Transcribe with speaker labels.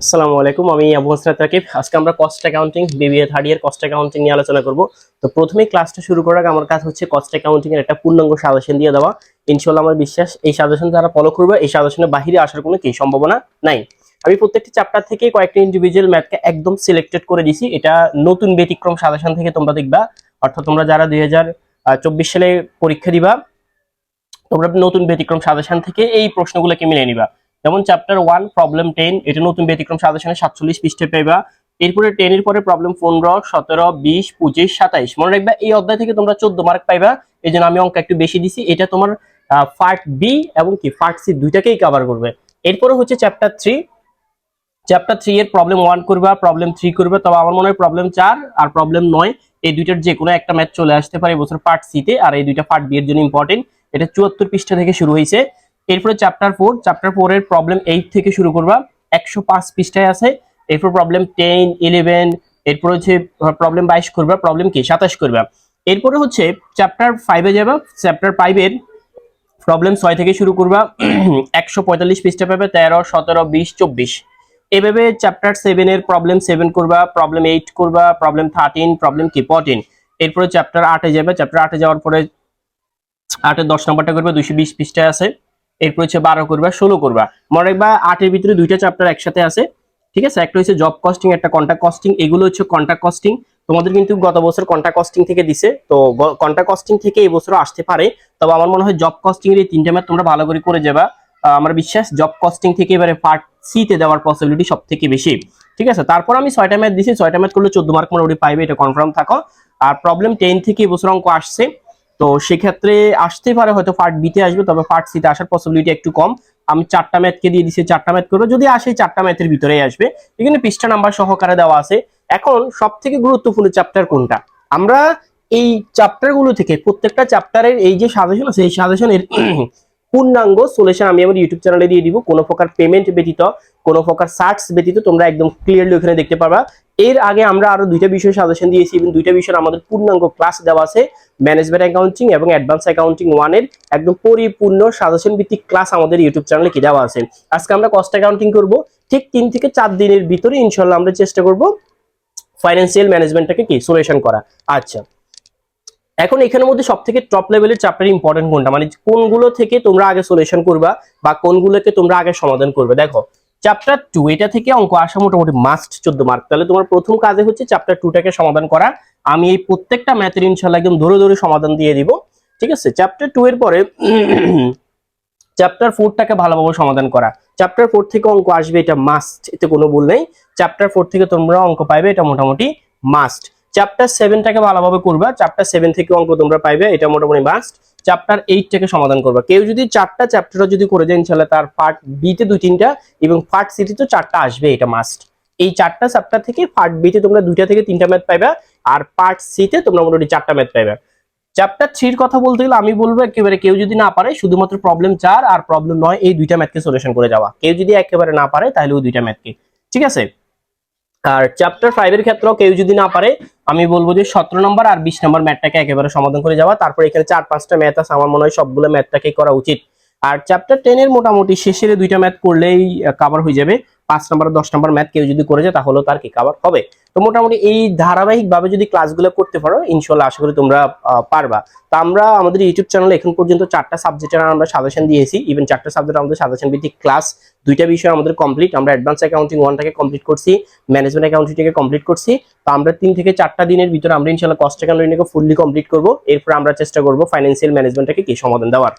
Speaker 1: আসসালামু আলাইকুম, আমি আবু হাসনাত রাকিব। আজকে আমরা cost accounting BBA third year cost accounting নিয়ে আলোচনা করব। তো প্রথমেই ক্লাসটা শুরু করার আগে আমার কাজ হচ্ছে কস্ট অ্যাকাউন্টিং এর একটা পূর্ণাঙ্গ সাজেশন দিয়ে দেওয়া। ইনশাআল্লাহ আমার বিশ্বাস এই সাজেশন যারা ফলো করবে এই সাজেশনের বাইরে আসার কোনো কি সম্ভাবনা নাই। আমি প্রত্যেকটি চ্যাপ্টার থেকে কয়েকটি ইন্ডিভিজুয়াল ম্যাথকে একদম সিলেক্টেড করে দিছি। এটা নতুন ব্যতিক্রম সাজেশন থেকে তোমরা দেখবা, অর্থাৎ তোমরা যারা 2024 সালে পরীক্ষা দিবা তোমরা নতুন ব্যতিক্রম সাজেশন থেকে এই প্রশ্নগুলোকে মিলিয়ে নিবা। যেমন চ্যাপ্টার 1 প্রবলেম 10, এটা নতুন ব্যতিক্রম সাজেশনে 47 পৃষ্ঠায় পাইবা। এরপরে 10 এর পরে প্রবলেম 15, 17, 20, 25, 27 মনে রাখবা। এই অধ্যায় থেকে তোমরা 14 মার্ক পাইবা, এই জন্য আমি অঙ্ক একটু বেশি দিছি। এটা তোমার পার্ট বি এবং কি পার্ট সি দুইটাকেই কভার করবে। এরপরে হচ্ছে চ্যাপ্টার 3 এর প্রবলেম 1 করবা, প্রবলেম 3 করবা, তবে আমার মনে হয় প্রবলেম 4 আর প্রবলেম 9 এই দুইটার যে কোনো একটা ম্যাথ চলে আসতে পারে এবছর পার্ট সি তে, আর এই দুইটা পার্ট বি এর জন্য ইম্পর্টেন্ট। এটা 74 পৃষ্ঠা থেকে শুরু হয়েছে। এরপরে চ্যাপ্টার 4 এর প্রবলেম 8 থেকে শুরু করবা, 105 পৃষ্ঠায় আছে। এরপর প্রবলেম 10, 11, এরপর হচ্ছে প্রবলেম 22 করবা, প্রবলেম কি 27 করবা। এরপরে হচ্ছে চ্যাপ্টার 5 এ যাবা, চ্যাপ্টার 5 এর প্রবলেম 6 থেকে শুরু করবা, 145 পৃষ্ঠা পাবে, 13, 17, 20, 24। এভাবে চ্যাপ্টার 7 এর প্রবলেম 7 করবা, প্রবলেম 8 করবা, প্রবলেম 13, প্রবলেম কি 14। এরপরে চ্যাপ্টার 8 এ যাবে, চ্যাপ্টার 8 এ যাওয়ার পরে 8 এর 10 নম্বরটা করবে, 220 পৃষ্ঠায় আছে। এরপর হচ্ছে 12 করবা, 16 করবা। মনে রাখবা 8 এর ভিতরে দুইটা চ্যাপ্টার একসাথে আছে, ঠিক আছে? একটা হচ্ছে জব কস্টিং, একটা কন্ট্রাক্ট কস্টিং। এগুলো হচ্ছে কন্ট্রাক্ট কস্টিং। তোমাদের কিন্তু গত বছর কন্ট্রাক্ট কস্টিং থেকে দিছে, তো কন্ট্রাক্ট কস্টিং থেকে এই বছর আসতে পারে। তবে আমার মনে হয় জব কস্টিং এর এই তিনটা ম্যাথ তোমরা ভালো করে যাবা। আমার বিশ্বাস জব কস্টিং থেকে এবারে পার্ট সি তে দেওয়ার পসিবিলিটি সবথেকে বেশি, ঠিক আছে? তারপর আমি 6টা ম্যাথ দিছি, 6টা ম্যাথ করলে 14 মার্ক মোটামুটি পাইবে, এটা কনফার্ম থাকো। আর প্রবলেম 10 থেকে এবছর অঙ্ক আসছে, তো সেক্ষেত্রে আসতে পারে হয়তো পার্ট বি তে আসবে, তবে পার্ট সি তে আসার পসিবিলিটি একটু কম। আমি 4টা ম্যাথকে দিয়ে দিছি, 4টা ম্যাথ করবো, যদি আসে 4টা ম্যাথের ভিতরেই আসবে। এখানে পৃষ্ঠা নাম্বার সহকারে দেওয়া আছে। এখন সবথেকে গুরুত্বপূর্ণ চ্যাপ্টার কোনটা? আমরা এই চ্যাপ্টার গুলো থেকে প্রত্যেকটা চ্যাপ্টারের এই যে সাজেশন আছে এই সাজেশনের পূর্ণাঙ্গ সলিউশন আমি আমার ইউটিউব চ্যানেলে দিয়ে দিব। কোনো প্রকার পেমেন্ট ব্যতীত, কোনো প্রকার সার্চ ব্যতীত তোমরা একদম ক্লিয়ারলি ওখানে দেখতে পারবা। এর আগে আমরা আরো দুইটা বিষয় সাজেশন দিয়েছি এবং দুইটা বিষয়ের আমাদের পূর্ণাঙ্গ ক্লাস দেওয়া আছে। ম্যানেজমেন্ট অ্যাকাউন্টিং এবং অ্যাডভান্স অ্যাকাউন্টিং 1 এর একদম পরিপূর্ণ সাজেশন ভিত্তিক ক্লাস আমাদের ইউটিউব চ্যানেলে কি দেওয়া আছে। আজকে আমরা কস্ট অ্যাকাউন্টিং করব, ঠিক 3 থেকে 4 দিনের ভিতরে ইনশাআল্লাহ আমরা চেষ্টা করব ফাইন্যান্সিয়াল ম্যানেজমেন্টটাকে কি সলিউশন করা। আচ্ছা, এখন এখানের মধ্যে সবথেকে টপ লেভেলের চ্যাপ্টার ইম্পর্টেন্ট কোনটা, মানে কোনগুলো থেকে তোমরা আগে সলিউশন করবা বা কোনগুলোকে তোমরা আগে সমাধান করবে? দেখো চ্যাপ্টার 2 এটা থেকে অঙ্ক আসা মোটামুটি মাস্ট 14 মার্ক। তাহলে তোমার প্রথম কাজে হচ্ছে চ্যাপ্টার 2 টাকে সমাধান করা। আমি এই প্রত্যেকটা ম্যাথের ইনশাআল্লাহ একদম ধরে সমাধান দিয়ে দিব, ঠিক আছে? চ্যাপ্টার 2 এর পরে চ্যাপ্টার 4 টাকে ভালোভাবে সমাধান করা। চ্যাপ্টার 4 থেকে অঙ্ক আসবে, এটা মাস্ট, এতে কোনো ভুল নেই। চ্যাপ্টার 4 থেকে তোমরা অঙ্ক পাইবে, এটা মোটামুটি মাস্ট। চ্যাপ্টার 7 টাকে ভালোভাবে করবা, চ্যাপ্টার 7 থেকে অঙ্ক তোমরা পাইবে, এটা মোটামুটি মাস্ট। চ্যাপ্টার 8 টাকে সমাধান করবা। কেউ যদি 4টা চ্যাপ্টারও যদি করে যায় ইনশাআল্লাহ তার পার্ট বি তে 2-3টা এবং পার্ট সি তে তো 4টা আসবে, এটা মাস্ট। এই 4টা চ্যাপ্টার থেকে পার্ট বি তে তোমরা 2টা থেকে 3টা ম্যাথ পাইবা, আর পার্ট সি তে তোমরা মোটামুটি 4টা ম্যাথ পাইবা। চ্যাপ্টার 3 এর কথা বলতে গেলে আমি বলবো একেবারে কেউ যদি না পারে শুধুমাত্র প্রবলেম 4 আর প্রবলেম 9 এই দুইটা ম্যাথকে সলিউশন করে যাওয়া। কেউ যদি একেবারে না পারে তাহলে ওই দুইটা ম্যাথকে, ঠিক আছে? আর চ্যাপ্টার 5 এর ক্ষেত্রেও কেউ যদি না পারে আমি বলবো যে 17 নম্বর আর 20 নম্বর ম্যাথটাকে একেবারে সমাধান করে যাওয়া। তারপর এখানে 4-5টা ম্যাথ আছে, আমার মনে হয় সবগুলো ম্যাথটাকে করা উচিত। আর চ্যাপ্টার 10 এর মোটামুটি শেষের দুইটা ম্যাথ করলেই কভার হয়ে যাবে। 5 নম্বর 10 নম্বর ম্যাথ কেউ যদি করে যায় তাহলে তার কি কভার হবে। তো মোটামুটি এই ধারাবাহিকভাবে যদি ক্লাসগুলো করতে পারো ইনশাআল্লাহ আশা করি তোমরা পারবা। তো আমরা আমাদের ইউটিউব চ্যানেলে এখন পর্যন্ত 4টা সাবজেক্টের আমরা সাজেশন দিয়েছি, ইভেন 4টা সাবজেক্ট আমাদের সাজেশন ভিত্তিক ক্লাস, দুইটা বিষয় আমাদের কমপ্লিট। আমরা অ্যাডভান্স অ্যাকাউন্টিং 1 টাকে কমপ্লিট করছি, ম্যানেজমেন্ট অ্যাকাউন্টিং টাকে কমপ্লিট করছি। তো আমরা 3 থেকে 4টা দিনের ভিতরে আমরা ইনশাআল্লাহ কস্ট অ্যাকাউন্টিংকে ফুললি কমপ্লিট করব। এরপর আমরা চেষ্টা করব ফাইন্যান্সিয়াল ম্যানেজমেন্টটাকে কি সমাধান দেওয়ার।